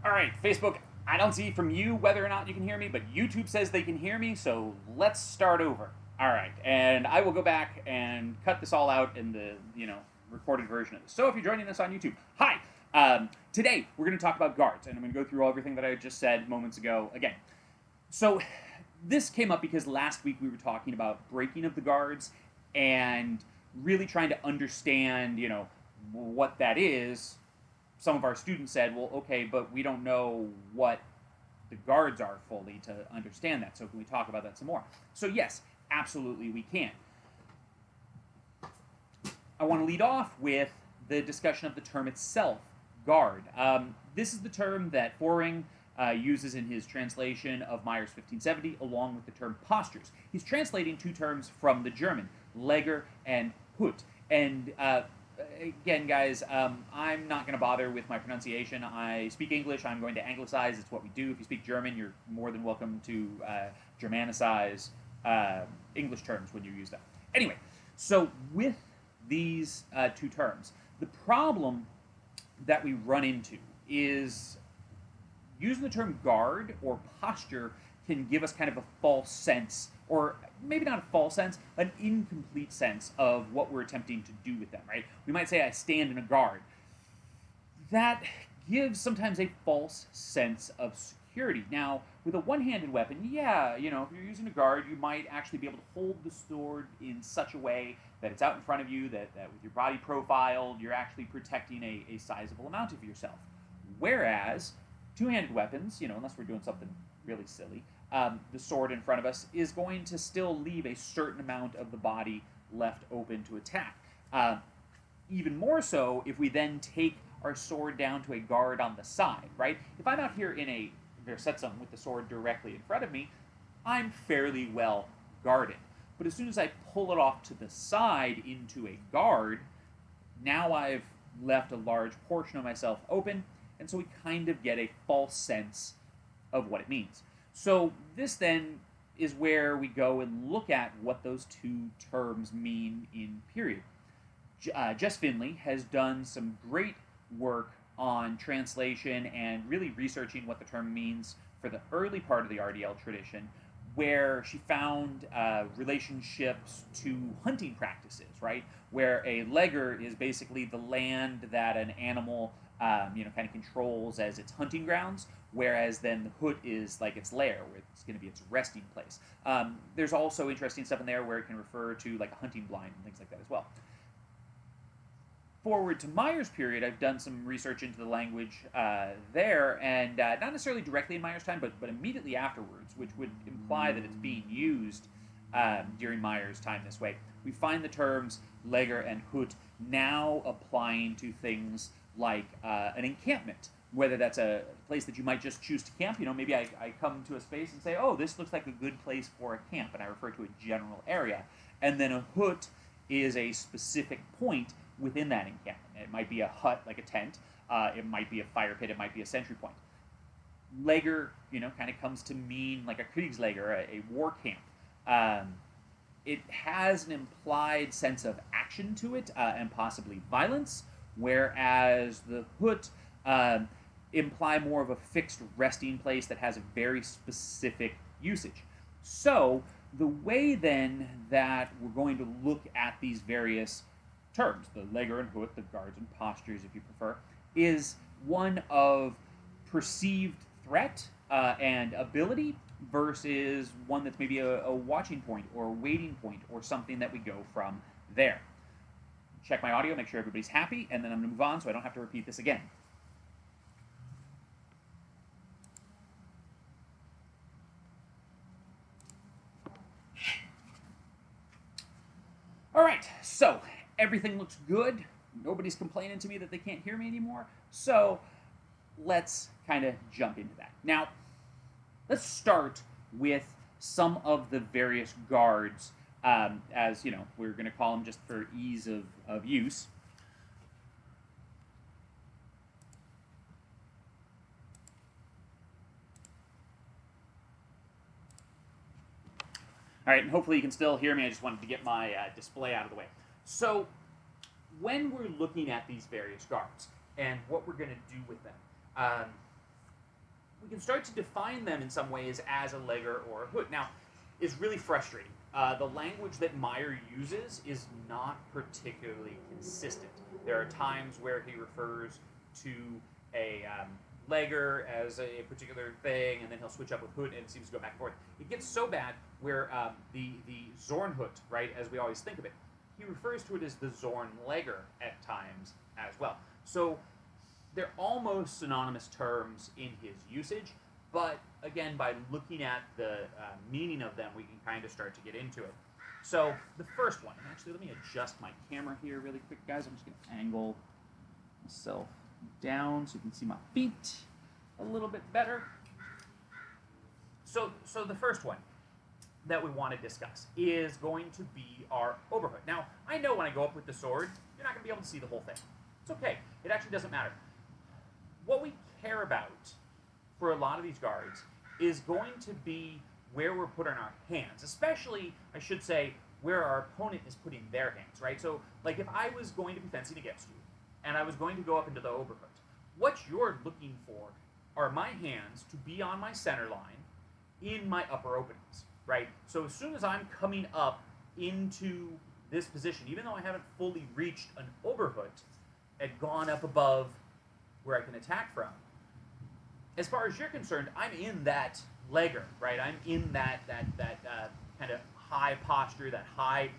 All right, Facebook, I don't see from you whether or not you can hear me, but YouTube says they can hear me, so let's start over. All right, and I will go back and cut this all out in the, recorded version of this. So if you're joining us on YouTube, hi. Today, we're going to talk about guards, and I'm going to go through everything that I just said moments ago again. So this came up because last week we were talking about breaking of the guards and really trying to understand, what that is. Some of our students said, well, okay, but we don't know what the guards are fully to understand that. So can we talk about that some more? So yes, absolutely we can. I want to lead off with the discussion of the term itself, guard. This is the term that Foring uses in his translation of Meyer's 1570, along with the term postures. He's translating two terms from the German, Leger and Hutte. And again, guys, I'm not going to bother with my pronunciation. I speak English. I'm going to anglicize. It's what we do. If you speak German, you're more than welcome to Germanicize English terms when you use them. Anyway, so with these two terms, the problem that we run into is using the term guard or posture can give us kind of a false sense, or maybe not a false sense, an incomplete sense of what we're attempting to do with them, right? We might say, I stand in a guard. That gives sometimes a false sense of security. Now, with a one-handed weapon, yeah, if you're using a guard, you might actually be able to hold the sword in such a way that it's out in front of you, that with your body profiled, you're actually protecting a sizable amount of yourself. Whereas, two-handed weapons, unless we're doing something really silly, the sword in front of us is going to still leave a certain amount of the body left open to attack. Even more so if we then take our sword down to a guard on the side, right? If I'm out here in a Versetzung with the sword directly in front of me, I'm fairly well guarded. But as soon as I pull it off to the side into a guard, now I've left a large portion of myself open, and so we kind of get a false sense of what it means. So this then is where we go and look at what those two terms mean in period. Jess Finley has done some great work on translation and really researching what the term means for the early part of the RDL tradition, where she found relationships to hunting practices, right? Where a leger is basically the land that an animal kind of controls as its hunting grounds, whereas then the Hutte is like its lair, where it's going to be its resting place. There's also interesting stuff in there where it can refer to like a hunting blind and things like that as well. Forward to Meyer's period, I've done some research into the language there, and not necessarily directly in Meyer's time, but immediately afterwards, which would imply that it's being used during Meyer's time this way. We find the terms Leger and Hutte now applying to things like an encampment, whether that's a place that you might just choose to camp. Maybe I come to a space and say, oh, this looks like a good place for a camp, and I refer to a general area. And then a Hutte is a specific point within that encampment. It might be a hut, like a tent. It might be a fire pit. It might be a sentry point. Lager, kind of comes to mean like a Kriegslager, a war camp. It has an implied sense of action to it, and possibly violence, whereas the Hutte imply more of a fixed resting place that has a very specific usage. So the way then that we're going to look at these various terms, the Leger and Hutte, the guards and postures if you prefer, is one of perceived threat and ability versus one that's maybe a watching point or a waiting point or something that we go from there. Check my audio, make sure everybody's happy, and then I'm going to move on so I don't have to repeat this again. All right, so everything looks good. Nobody's complaining to me that they can't hear me anymore. So let's kind of jump into that. Now, let's start with some of the various guards, as we're going to call them just for ease of use. All right, and hopefully you can still hear me. I just wanted to get my display out of the way. So when we're looking at these various guards and what we're going to do with them, we can start to define them in some ways as a legger or a Hutte. Now, it's really frustrating. The language that Meyer uses is not particularly consistent. There are times where he refers to a legger as a particular thing, and then he'll switch up with Hutte, and it seems to go back and forth. It gets so bad where the Zornhut, right, as we always think of it, he refers to it as the Zornlegger at times as well. So they're almost synonymous terms in his usage, but again, by looking at the meaning of them, we can kind of start to get into it. So the first one, and actually let me adjust my camera here really quick, guys. I'm just going to angle myself down so you can see my feet a little bit better. So the first one that we want to discuss is going to be our Oberhut. Now, I know when I go up with the sword, you're not going to be able to see the whole thing. It's okay. It actually doesn't matter. What we care about for a lot of these guards is going to be where we're putting our hands, especially, I should say, where our opponent is putting their hands, right? So, like if I was going to be fencing against you, and I was going to go up into the Oberhut, what you're looking for are my hands to be on my center line in my upper openings, right? So as soon as I'm coming up into this position, even though I haven't fully reached an Oberhut and gone up above where I can attack from, as far as you're concerned, I'm in that legger, right? I'm in that kind of high posture, that high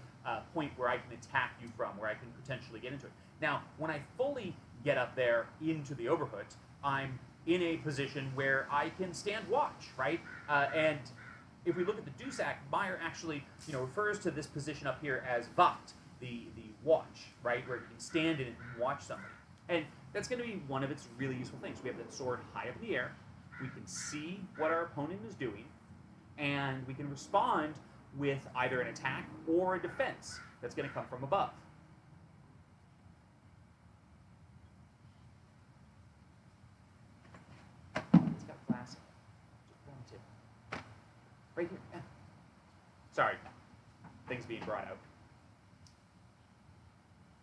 point where I can attack you from, where I can potentially get into it. Now, when I fully get up there into the Oberhut, I'm in a position where I can stand watch, right? And if we look at the Dusak, Meyer actually, refers to this position up here as Wacht, the watch, right, where you can stand in it and watch somebody. And that's going to be one of its really useful things. We have that sword high up in the air. We can see what our opponent is doing, and we can respond with either an attack or a defense that's going to come from above. It's got glass. Right here. Yeah. Sorry. Things being brought out.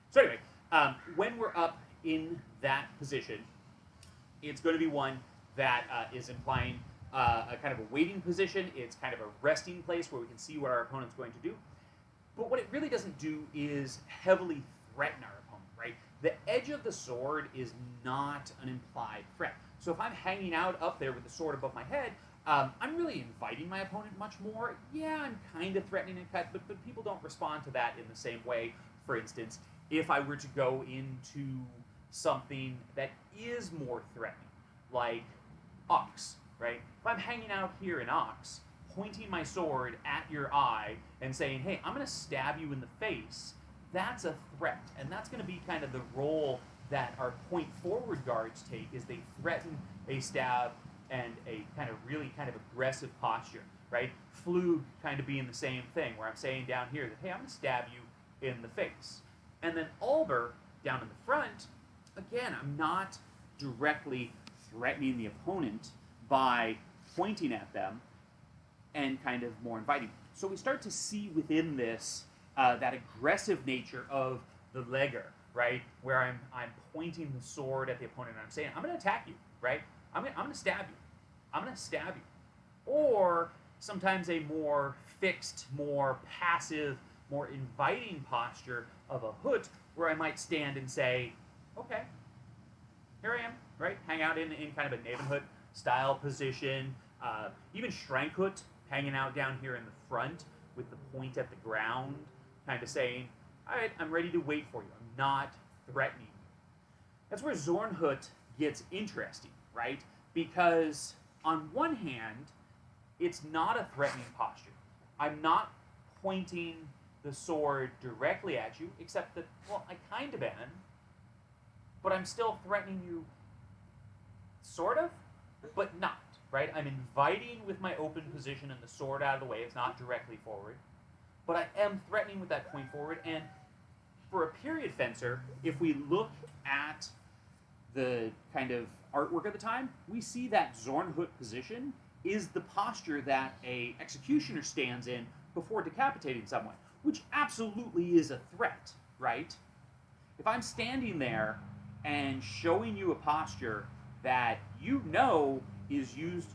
So anyway, when we're up in that position, it's going to be one that is implying a kind of a waiting position. It's kind of a resting place where we can see what our opponent's going to do. But what it really doesn't do is heavily threaten our opponent, right? The edge of the sword is not an implied threat. So if I'm hanging out up there with the sword above my head, I'm really inviting my opponent much more. Yeah, I'm kind of threatening a cut, but people don't respond to that in the same way. For instance, if I were to go into something that is more threatening, like Ox, right? If I'm hanging out here in Ox, pointing my sword at your eye and saying, hey, I'm going to stab you in the face, that's a threat. And that's going to be kind of the role that our point forward guards take, is they threaten a stab and a kind of really kind of aggressive posture, right? Flug kind of being the same thing, where I'm saying down here that, hey, I'm going to stab you in the face. And then Alber, down in the front, again, I'm not directly threatening the opponent by pointing at them and kind of more inviting. So we start to see within this that aggressive nature of the legger, right? Where I'm pointing the sword at the opponent and I'm saying, I'm going to attack you, right? I'm going to stab you. I'm going to stab you. Or sometimes a more fixed, more passive, more inviting posture of a Hutte, where I might stand and say, okay, here I am, right? Hang out in kind of a Nebenhut style position. Even Schrankhut, hanging out down here in the front with the point at the ground, kind of saying, all right, I'm ready to wait for you. I'm not threatening you. That's where Zornhut gets interesting, right? Because on one hand, it's not a threatening posture. I'm not pointing the sword directly at you, except that, well, I kind of am, but I'm still threatening you, sort of, but not, right? I'm inviting with my open position and the sword out of the way. It's not directly forward, but I am threatening with that point forward. And for a period fencer, if we look at the kind of artwork of the time, we see that Zornhut position is the posture that a executioner stands in before decapitating someone, which absolutely is a threat, right? If I'm standing there and showing you a posture that you know is used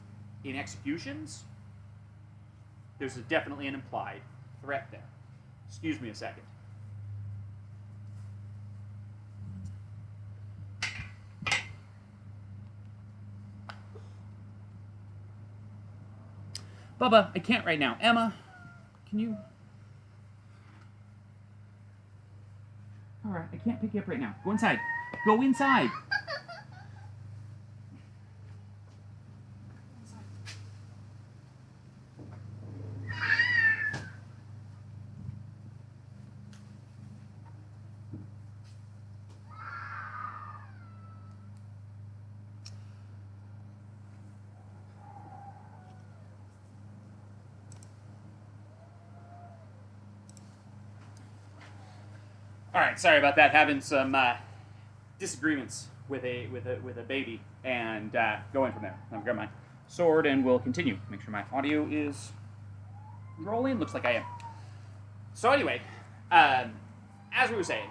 in executions, there's definitely an implied threat there. Excuse me a second. Bubba, I can't right now. Emma, can you? All right, I can't pick you up right now. Go inside. Go inside. All right, sorry about that. Having some disagreements with a baby, and going from there. I'll grab my sword and we'll continue. Make sure my audio is rolling. Looks like I am. So anyway, as we were saying,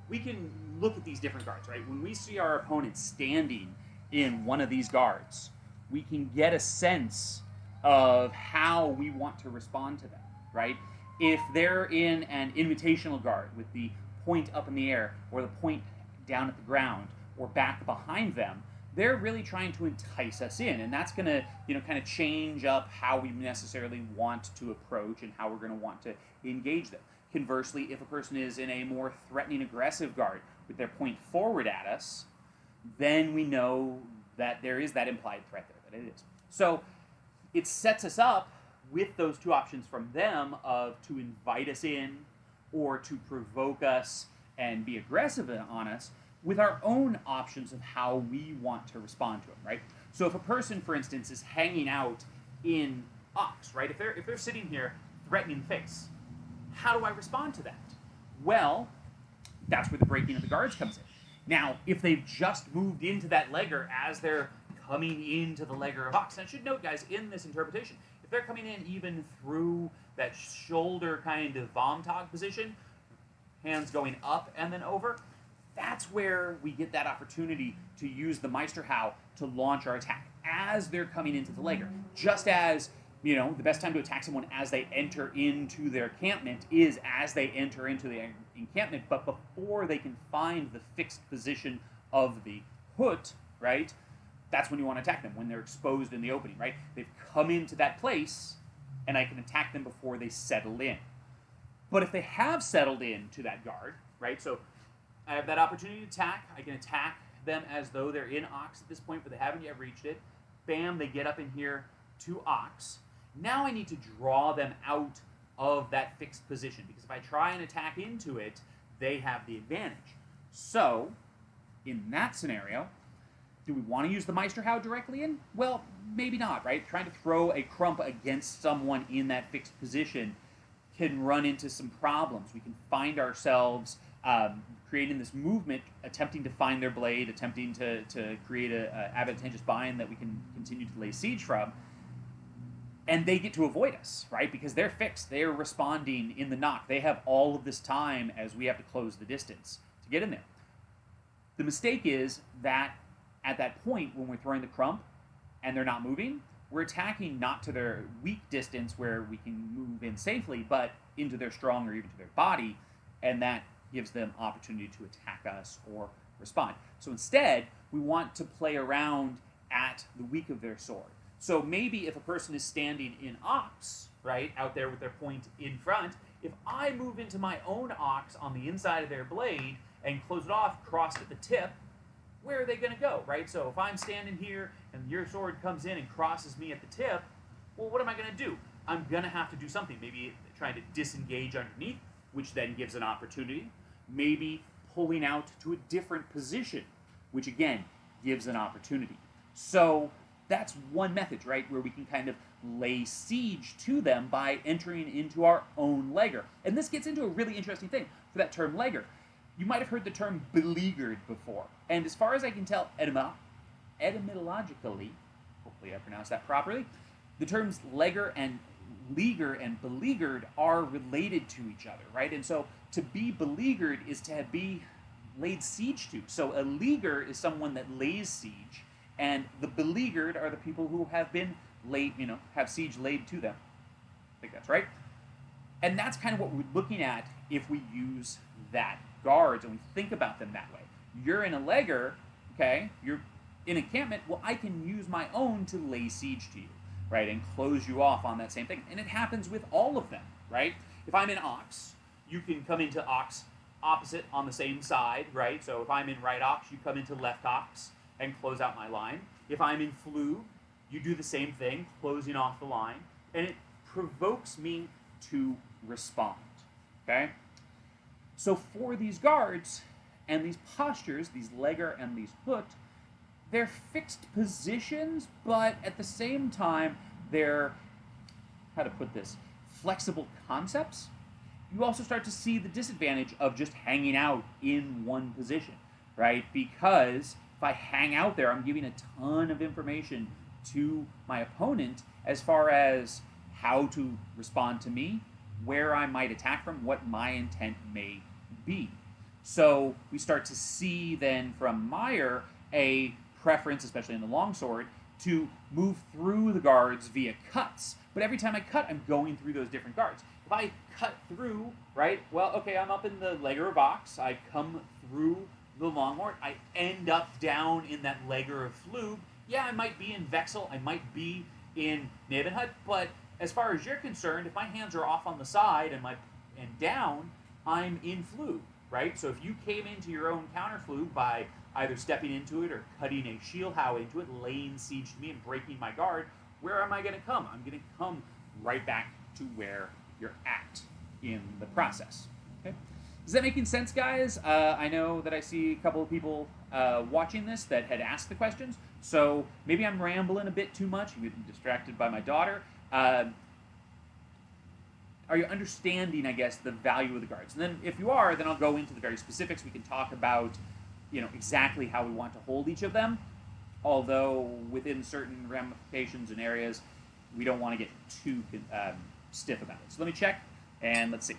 we can look at these different guards, right? When we see our opponent standing in one of these guards, we can get a sense of how we want to respond to them, right? If they're in an invitational guard with the point up in the air or the point down at the ground or back behind them, they're really trying to entice us in, and that's going to, kind of change up how we necessarily want to approach and how we're going to want to engage them. Conversely, if a person is in a more threatening, aggressive guard with their point forward at us, then we know that there is that implied threat there, that it is. So it sets us up with those two options from them of to invite us in or to provoke us and be aggressive on us with our own options of how we want to respond to them, right? So if a person, for instance, is hanging out in ox, right? If they're sitting here threatening the face, how do I respond to that? Well, that's where the breaking of the guards comes in. Now, if they've just moved into that legger as they're coming into the legger of ox, and I should note, guys, in this interpretation, if they're coming in even through that shoulder kind of Vomtog position, hands going up and then over, that's where we get that opportunity to use the Meisterhau to launch our attack as they're coming into the legger. Just as, the best time to attack someone as they enter into their encampment is as they enter into the encampment, but before they can find the fixed position of the Hutte, right? That's when you want to attack them, when they're exposed in the opening, right? They've come into that place, and I can attack them before they settle in. But if they have settled into that guard, right? So I have that opportunity to attack. I can attack them as though they're in ox at this point, but they haven't yet reached it. Bam, they get up in here to ox. Now I need to draw them out of that fixed position, because if I try and attack into it, they have the advantage. So, in that scenario, do we want to use the Meisterhau directly in? Well, maybe not, right? Trying to throw a crump against someone in that fixed position can run into some problems. We can find ourselves creating this movement, attempting to find their blade, attempting to create an advantageous bind that we can continue to lay siege from, and they get to avoid us, right? Because they're fixed. They're responding in the knock. They have all of this time as we have to close the distance to get in there. The mistake is that at that point, when we're throwing the crump and they're not moving, we're attacking not to their weak distance where we can move in safely, but into their strong or even to their body, and that gives them opportunity to attack us or respond. So instead, we want to play around at the weak of their sword. So maybe if a person is standing in ox, right, out there with their point in front, if I move into my own ox on the inside of their blade and close it off, crossed at the tip, where are they going to go, right? So if I'm standing here and your sword comes in and crosses me at the tip, well, what am I going to do? I'm going to have to do something. Maybe trying to disengage underneath, which then gives an opportunity. Maybe pulling out to a different position, which again gives an opportunity. So that's one method, right, where we can kind of lay siege to them by entering into our own legger. And this gets into a really interesting thing for that term legger. You might have heard the term beleaguered before. And as far as I can tell, etymologically, hopefully I pronounced that properly, the terms legger and leaguer and beleaguered are related to each other, right? And so to be beleaguered is to be laid siege to. So a leaguer is someone that lays siege, and the beleaguered are the people who have been laid, have siege laid to them. I think that's right. And that's kind of what we're looking at if we use that guards and we think about them that way. You're in a legger, okay? You're in encampment. Well, I can use my own to lay siege to you, right, and close you off on that same thing. And it happens with all of them, right? If I'm in ox, you can come into ox opposite on the same side, right? So if I'm in right ox, you come into left ox and close out my line. If I'm in flug, you do the same thing, closing off the line, and it provokes me to respond, okay? So for these guards and these postures, these legger and these Hutte, they're fixed positions, but at the same time, they're, how to put this, flexible concepts. You also start to see the disadvantage of just hanging out in one position, right? Because if I hang out there, I'm giving a ton of information to my opponent as far as how to respond to me, where I might attack from, what my intent may be. So we start to see then from Meyer a preference, especially in the longsword, to move through the guards via cuts. But every time I cut, I'm going through those different guards. If I cut through, right, well, okay, I'm up in the legger of ox, I come through the longhorn, I end up down in that legger of flug. Yeah, I might be in Vexel, I might be in Nebenhut, but as far as you're concerned, if my hands are off on the side and down, I'm in flug, right? So if you came into your own counter flug by either stepping into it or cutting a shield how into it, laying siege to me and breaking my guard, where am I going to come? I'm going to come right back to where you're at in the process. Okay? Is that making sense, guys? I know that I see a couple of people watching this that had asked the questions, so maybe I'm rambling a bit too much. I'm getting distracted by my daughter. Are you understanding, I guess, the value of the guards? And then if you are, then I'll go into the very specifics. We can talk about, exactly how we want to hold each of them, although within certain ramifications and areas, we don't want to get too stiff about it. So let me check, and let's see.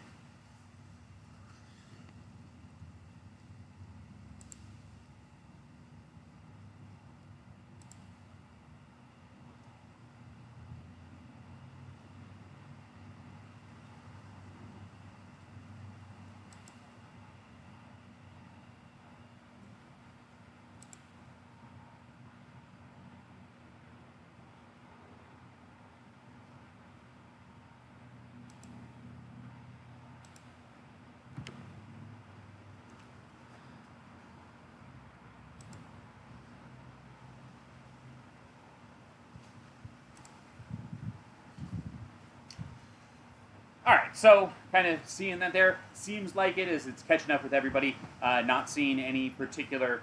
All right, so kind of seeing that there, seems like it's catching up with everybody, not seeing any particular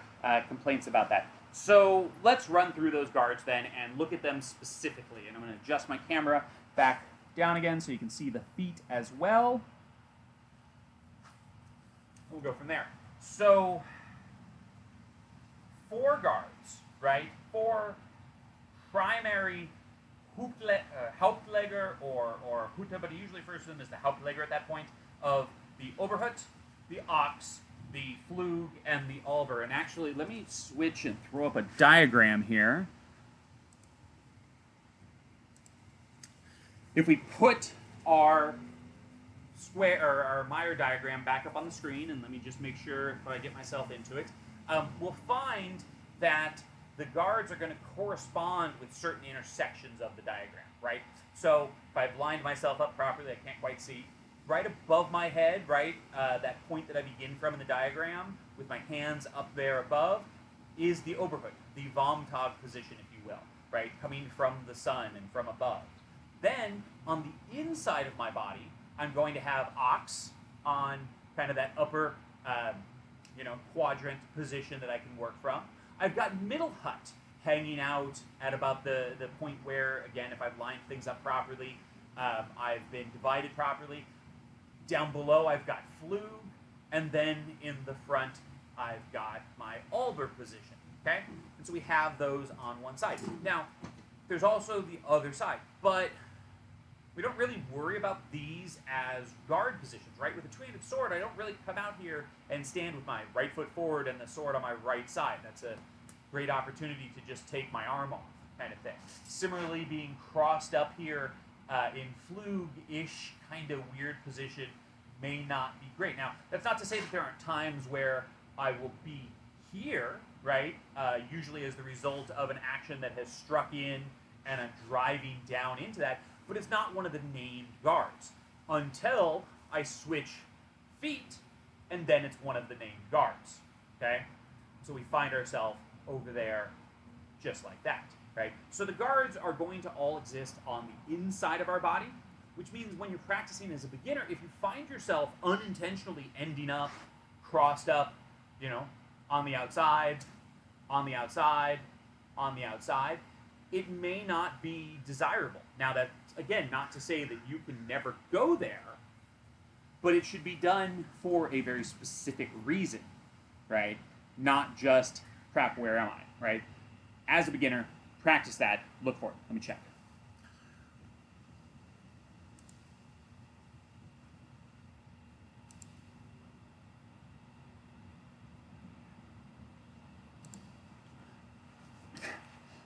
complaints about that. So let's run through those guards then and look at them specifically. And I'm going to adjust my camera back down again so you can see the feet as well. We'll go from there. So 4 guards, right? 4 primary Hauptlegger or Hutte, but he usually refers to them as the Hauptlegger at that point, of the Oberhut, the Ox, the Flug, and the Alber. And actually, let me switch and throw up a diagram here. If we put our square or our Meyer diagram back up on the screen, and let me just make sure if I get myself into it, we'll find that the guards are going to correspond with certain intersections of the diagram, right? So if I've lined myself up properly, I can't quite see. Right above my head, right, that point that I begin from in the diagram, with my hands up there above, is the Oberhut, the Vormtag position, if you will, right, coming from the sun and from above. Then, on the inside of my body, I'm going to have Ox on kind of that upper, quadrant position that I can work from. I've got Middle Hut hanging out at about the point where, again, if I've lined things up properly, I've been divided properly. Down below, I've got Flug, and then in the front, I've got my Alber position, okay? And so we have those on one side. Now, there's also the other side, but we don't really worry about these as guard positions, right? With a two-handed sword, I don't really come out here and stand with my right foot forward and the sword on my right side. That's a great opportunity to just take my arm off, kind of thing. Similarly, being crossed up here in flug-ish kind of weird position may not be great. Now, that's not to say that there aren't times where I will be here, right? Usually as the result of an action that has struck in and I'm driving down into that, but it's not one of the named guards until I switch feet, and then it's one of the named guards, okay? So we find ourselves over there just like that, right? So the guards are going to all exist on the inside of our body, which means when you're practicing as a beginner, if you find yourself unintentionally ending up crossed up, you know, on the outside, on the outside, on the outside, it may not be desirable. Now, that's, again, not to say that you can never go there, but it should be done for a very specific reason, right? Not just, crap, where am I, right? As a beginner, practice that, look for it. Let me check.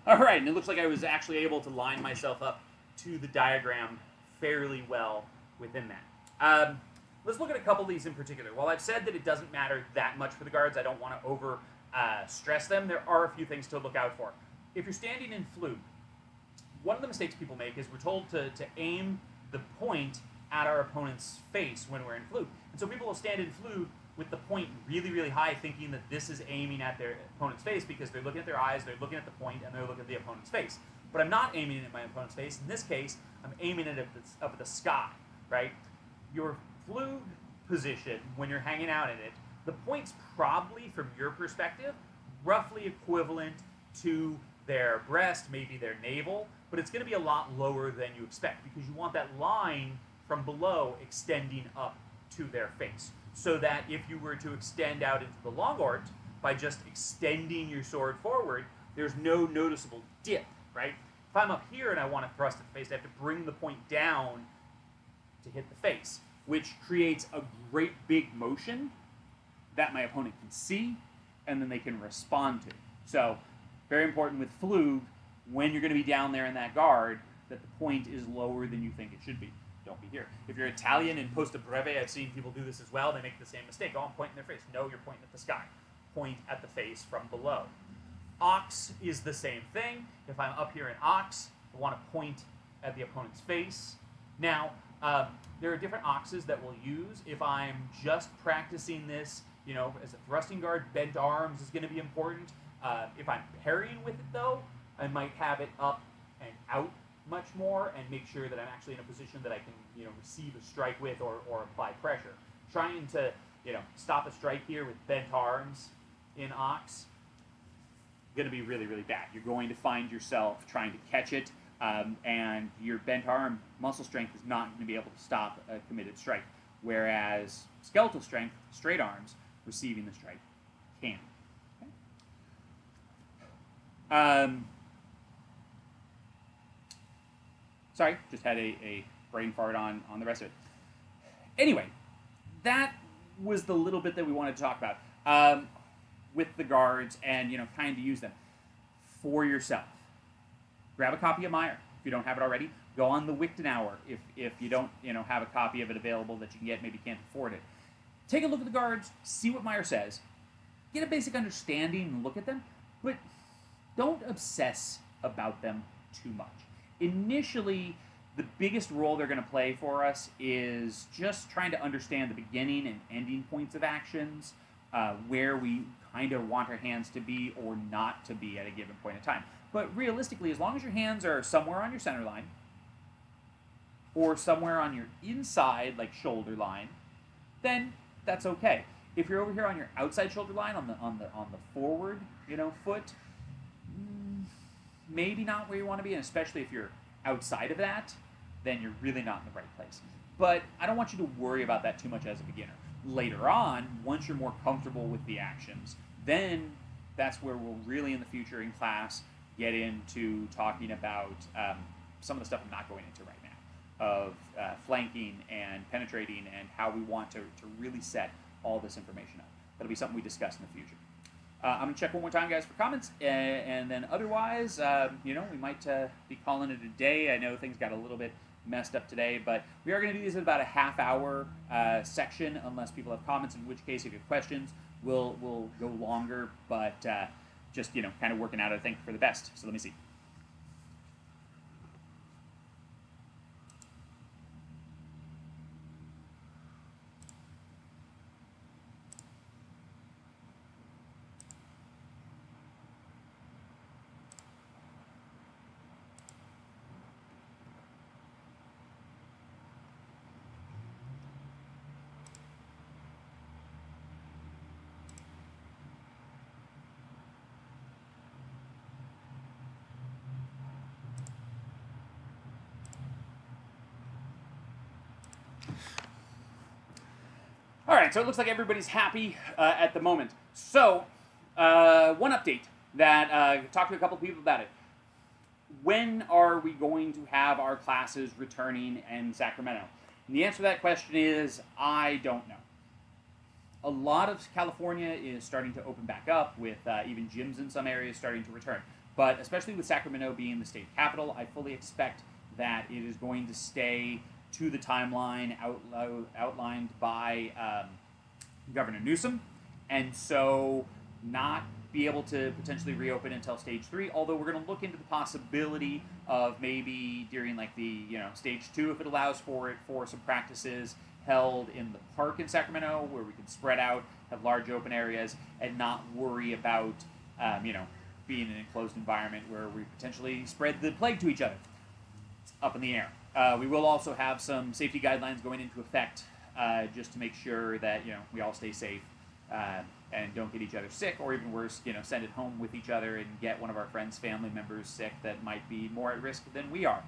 All right, and it looks like I was actually able to line myself up to the diagram fairly well within that. Let's look at a couple of these in particular. While I've said that it doesn't matter that much for the guards, I don't want to over stress them, there are a few things to look out for. If you're standing in flug, one of the mistakes people make is we're told to aim the point at our opponent's face when we're in flug. And so people will stand in flug with the point really, really high, thinking that this is aiming at their opponent's face because they're looking at their eyes, they're looking at the point, and they're looking at the opponent's face. But I'm not aiming at my opponent's face. In this case, I'm aiming at up at the sky, right? Your flug position, when you're hanging out in it, the point's probably, from your perspective, roughly equivalent to their breast, maybe their navel, but it's going to be a lot lower than you expect because you want that line from below extending up to their face. So that if you were to extend out into the longort by just extending your sword forward, there's no noticeable dip, right? If I'm up here and I want to thrust at the face, I have to bring the point down to hit the face, which creates a great big motion that my opponent can see and then they can respond to. So, very important with flug, when you're going to be down there in that guard, that the point is lower than you think it should be. Don't be here. If you're Italian in posta breve, I've seen people do this as well. They make the same mistake. Oh, I'm pointing their face. No, you're pointing at the sky. Point at the face from below. Ox is the same thing. If I'm up here in ox, I want to point at the opponent's face. Now, there are different oxes that we'll use. If I'm just practicing this, you know, as a thrusting guard, bent arms is going to be important. If I'm parrying with it, though, I might have it up and out much more and make sure that I'm actually in a position that I can, you know, receive a strike with or apply pressure. Trying to, you know, stop a strike here with bent arms in ox, going to be really, really bad. You're going to find yourself trying to catch it, and your bent arm muscle strength is not going to be able to stop a committed strike, whereas skeletal strength, straight arms, receiving the strike can. Okay? Sorry, just had a brain fart on the rest of it. Anyway, that was the little bit that we wanted to talk about with the guards and, you know, kind of use them for yourself. Grab a copy of Meyer if you don't have it already. Go on the Wichtenauer if you don't, you know, have a copy of it available that you can get, maybe can't afford it. Take a look at the guards, see what Meyer says, get a basic understanding and look at them, but don't obsess about them too much. Initially, the biggest role they're going to play for us is just trying to understand the beginning and ending points of actions, where we kind of want our hands to be or not to be at a given point in time. But realistically, as long as your hands are somewhere on your center line or somewhere on your inside, like shoulder line, then that's okay. If you're over here on your outside shoulder line, on the forward, you know, foot, maybe not where you want to be, and especially if you're outside of that, then you're really not in the right place. But I don't want you to worry about that too much as a beginner. Later on, once you're more comfortable with the actions, then that's where we'll really in the future in class get into talking about some of the stuff I'm not going into right now, of flanking and penetrating and how we want to really set all this information up. That'll be something we discuss in the future. I'm going to check one more time, guys, for comments, and then otherwise, we might be calling it a day. I know things got a little bit messed up today, but we are going to do this in about a half-hour section, unless people have comments, in which case, if you have questions, we'll go longer, but just, kind of working out, I think, for the best. So let me see. All right, so it looks like everybody's happy at the moment. So, one update that talked to a couple people about it. When are we going to have our classes returning in Sacramento? And the answer to that question is, I don't know. A lot of California is starting to open back up, with even gyms in some areas starting to return. But especially with Sacramento being the state capital, I fully expect that it is going to stay to the timeline outlined by Governor Newsom, and so not be able to potentially reopen until stage 3, although we're going to look into the possibility of maybe during like the stage 2, if it allows for it, for some practices held in the park in Sacramento, where we can spread out, have large open areas, and not worry about being in an enclosed environment where we potentially spread the plague to each other. It's up in the air. We will also have some safety guidelines going into effect, just to make sure that we all stay safe and don't get each other sick, or even worse, send it home with each other and get one of our friends' family members sick that might be more at risk than we are.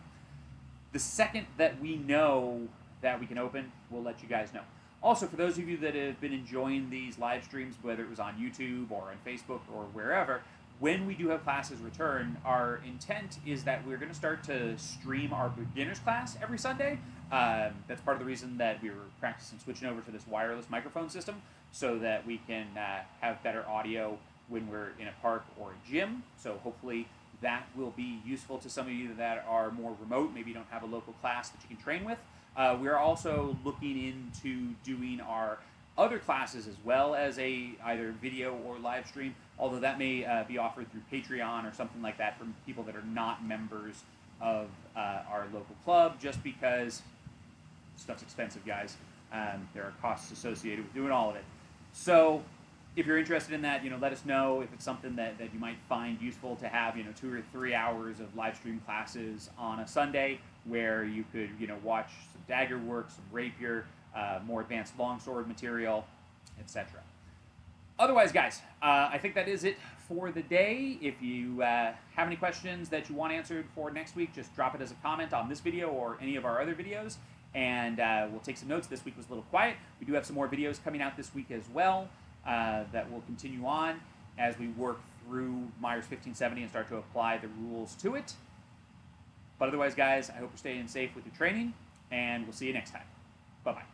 The second that we know that we can open, we'll let you guys know. Also, for those of you that have been enjoying these live streams, whether it was on YouTube or on Facebook or wherever, when we do have classes return, our intent is that we're going to start to stream our beginners class every Sunday. That's part of the reason that we were practicing switching over to this wireless microphone system, so that we can have better audio when we're in a park or a gym. So hopefully that will be useful to some of you that are more remote, maybe you don't have a local class that you can train with. We're also looking into doing our other classes as well as either video or live stream, although that may be offered through Patreon or something like that from people that are not members of our local club, just because stuff's expensive, guys. There are costs associated with doing all of it. So if you're interested in that, let us know if it's something that you might find useful to have, 2 or 3 hours of live stream classes on a Sunday, where you could, watch some dagger work, some rapier, more advanced longsword material, etc. Otherwise, guys, I think that is it for the day. If you have any questions that you want answered for next week, just drop it as a comment on this video or any of our other videos, and we'll take some notes. This week was a little quiet. We do have some more videos coming out this week as well that will continue on as we work through Myers 1570 and start to apply the rules to it. But otherwise, guys, I hope you're staying safe with your training, and we'll see you next time. Bye-bye.